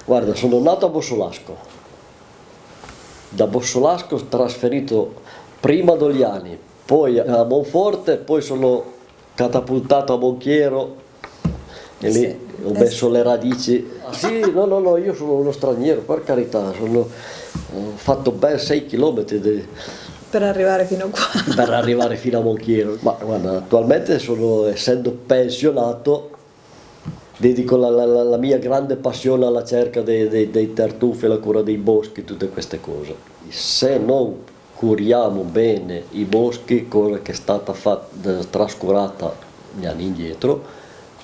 Guarda, sono nato a Bossolasco, da Bossolasco trasferito prima a Dogliani, poi a Monforte, poi sono catapultato a Monchiero e lì ho messo le radici. Sì, no, io sono uno straniero, per carità, ho fatto ben 6 chilometri per arrivare fino a qua. Per arrivare fino a Monchiero. Ma guarda, attualmente essendo pensionato, dedico la mia grande passione alla cerca dei tartufi, alla cura dei boschi, tutte queste cose. Se non curiamo bene i boschi, cosa che è stata trascurata gli anni indietro,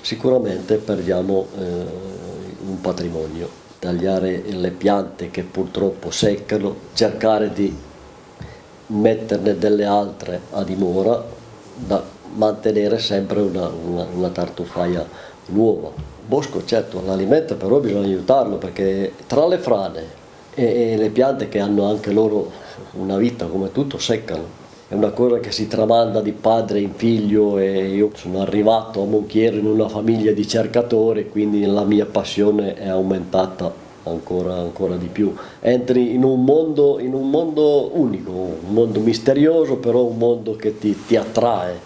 sicuramente perdiamo un patrimonio. Tagliare le piante che purtroppo seccano, cercare di metterne delle altre a dimora, da mantenere sempre una tartufaia nuova. Bosco certo l'alimenta, però bisogna aiutarlo, perché tra le frane e le piante che hanno anche loro una vita come tutto seccano. È una cosa che si tramanda di padre in figlio, e io sono arrivato a Monchiero in una famiglia di cercatori, quindi la mia passione è aumentata ancora di più. Entri in un mondo unico, un mondo misterioso, però un mondo che ti attrae.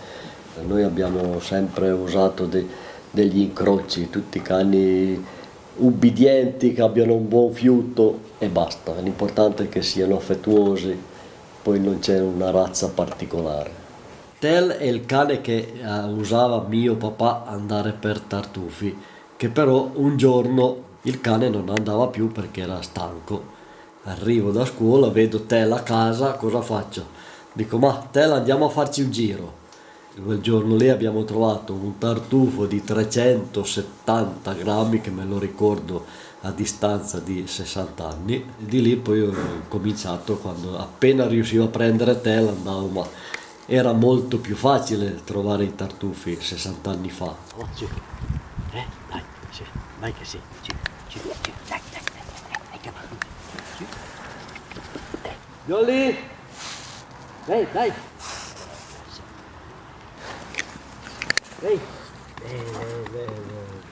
Noi abbiamo sempre usato degli incroci, tutti cani ubbidienti, che abbiano un buon fiuto e basta. L'importante è che siano affettuosi, poi non c'è una razza particolare. Tel è il cane che usava mio papà andare per tartufi, che però un giorno il cane non andava più perché era stanco. Arrivo da scuola, vedo Tel a casa, cosa faccio? Dico, ma Tel, andiamo a farci un giro. Quel giorno lì abbiamo trovato un tartufo di 370 grammi, che me lo ricordo a distanza di 60 anni. Di lì poi ho cominciato, quando appena riuscivo a prendere Tel andavo, ma era molto più facile trovare i tartufi 60 anni fa. Oh, sì. Dai, sì, vai che sì. Dai, che va. Sì. Jolly! Dai. Ehi.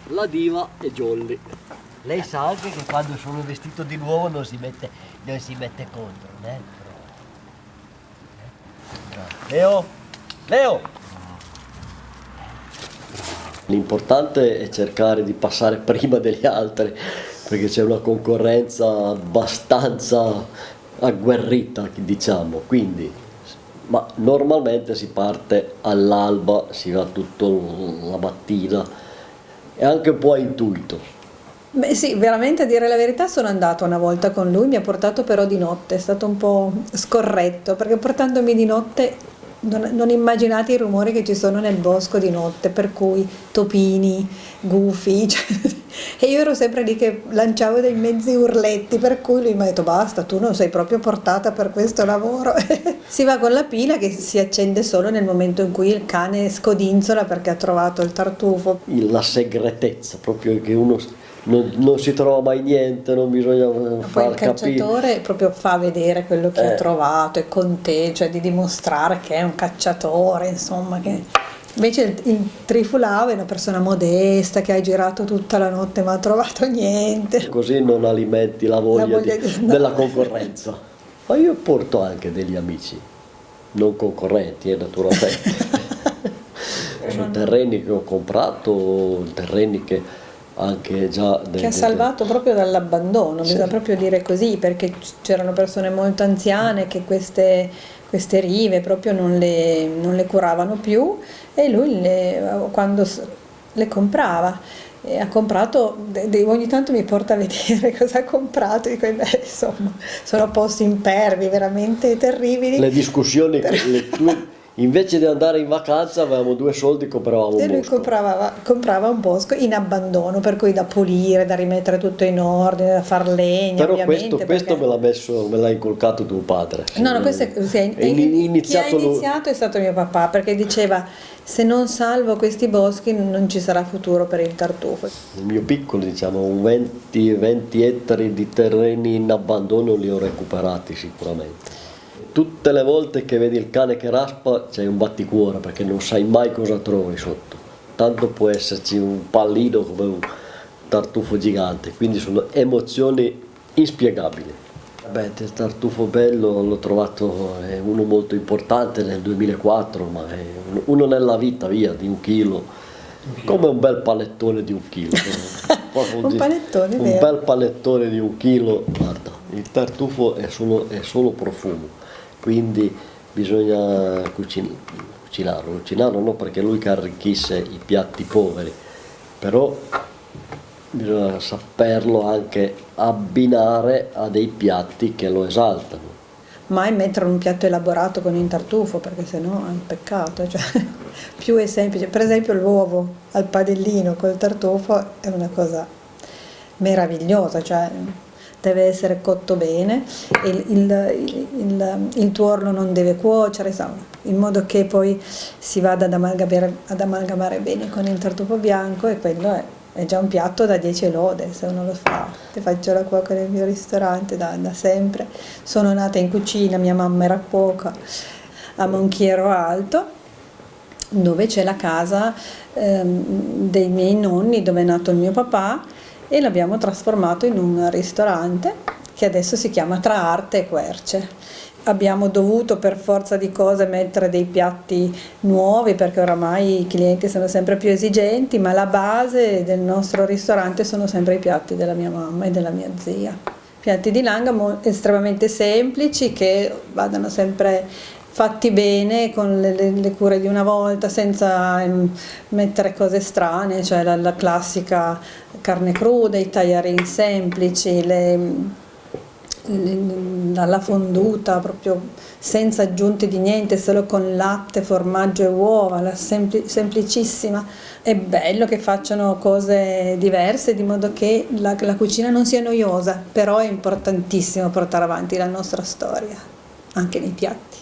La diva è Jolly. Lei sa anche che quando sono vestito di nuovo non si mette contro, Leo! L'importante è cercare di passare prima degli altri, perché c'è una concorrenza abbastanza agguerrita, diciamo. Quindi, ma normalmente si parte all'alba, si va tutta la mattina, e anche un po' a intuito. Beh sì, veramente a dire la verità sono andata una volta con lui, mi ha portato però di notte, è stato un po' scorretto, perché portandomi di notte non immaginate i rumori che ci sono nel bosco di notte, per cui topini, gufi, e io ero sempre lì che lanciavo dei mezzi urletti, per cui lui mi ha detto basta, tu non sei proprio portata per questo lavoro. Si va con la pila che si accende solo nel momento in cui il cane scodinzola perché ha trovato il tartufo. La segretezza, proprio che uno non si trova mai niente, non bisogna Poi il far capire. cacciatore proprio fa vedere quello che ha trovato, è con te, cioè di dimostrare che è un cacciatore, insomma. Che... Invece il trifulavo è una persona modesta che ha girato tutta la notte ma ha trovato niente. Così non alimenti la voglia della concorrenza. Ma io porto anche degli amici, non concorrenti, naturalmente. Sono terreni che ho comprato, terreni che anche già che ha salvato proprio dall'abbandono, sì. Bisogna proprio dire così, perché c'erano persone molto anziane che queste rive proprio non le curavano più, e lui quando le comprava, e ha comprato, ogni tanto mi porta a vedere cosa ha comprato, dico, beh, insomma, sono posti impervi veramente terribili. Le discussioni, invece di andare in vacanza avevamo 2 soldi, compravamo un E lui bosco. comprava un bosco in abbandono, per cui da pulire, da rimettere tutto in ordine, da far legna. Però ovviamente, questo me l'ha inculcato tuo padre. No, questo chi ha iniziato è stato mio papà, perché diceva se non salvo questi boschi non ci sarà futuro per il tartufo. Il mio piccolo, diciamo, 20 ettari di terreni in abbandono li ho recuperati sicuramente. Tutte le volte che vedi il cane che raspa c'è un batticuore, perché non sai mai cosa trovi sotto. Tanto può esserci un pallino come tartufo gigante, quindi sono emozioni inspiegabili. Beh, il tartufo bello l'ho trovato, è uno molto importante nel 2004, ma è uno nella vita, via, di 1 chilo, come un bel panettone di 1 chilo. Un panettone, un vero? bel panettone di 1 chilo, guarda, il tartufo è solo profumo, quindi bisogna cucinarlo no, perché lui che arricchisce i piatti poveri, però bisogna saperlo anche abbinare a dei piatti che lo esaltano. Mai mettere un piatto elaborato con il tartufo, perché sennò è un peccato, cioè, più è semplice. Per esempio l'uovo al padellino col tartufo è una cosa meravigliosa, cioè deve essere cotto bene, il tuorlo non deve cuocere, insomma, in modo che poi si vada ad amalgamare bene con il tartufo bianco, e quello è già un piatto da 10 lode se uno lo fa. Ti faccio la cuoca nel mio ristorante da sempre. Sono nata in cucina, mia mamma era cuoca a Monchiero Alto, dove c'è la casa dei miei nonni, dove è nato il mio papà, e l'abbiamo trasformato in un ristorante che adesso si chiama Tra Arte e Querce. Abbiamo dovuto per forza di cose mettere dei piatti nuovi, perché oramai i clienti sono sempre più esigenti, ma la base del nostro ristorante sono sempre i piatti della mia mamma e della mia zia. Piatti di Langa estremamente semplici, che vadano sempre fatti bene, con le cure di una volta, senza mettere cose strane, cioè la classica carne cruda, i tagliarini semplici, la fonduta proprio senza aggiunte di niente, solo con latte, formaggio e uova, semplicissima. È bello che facciano cose diverse, di modo che la cucina non sia noiosa, però è importantissimo portare avanti la nostra storia, anche nei piatti.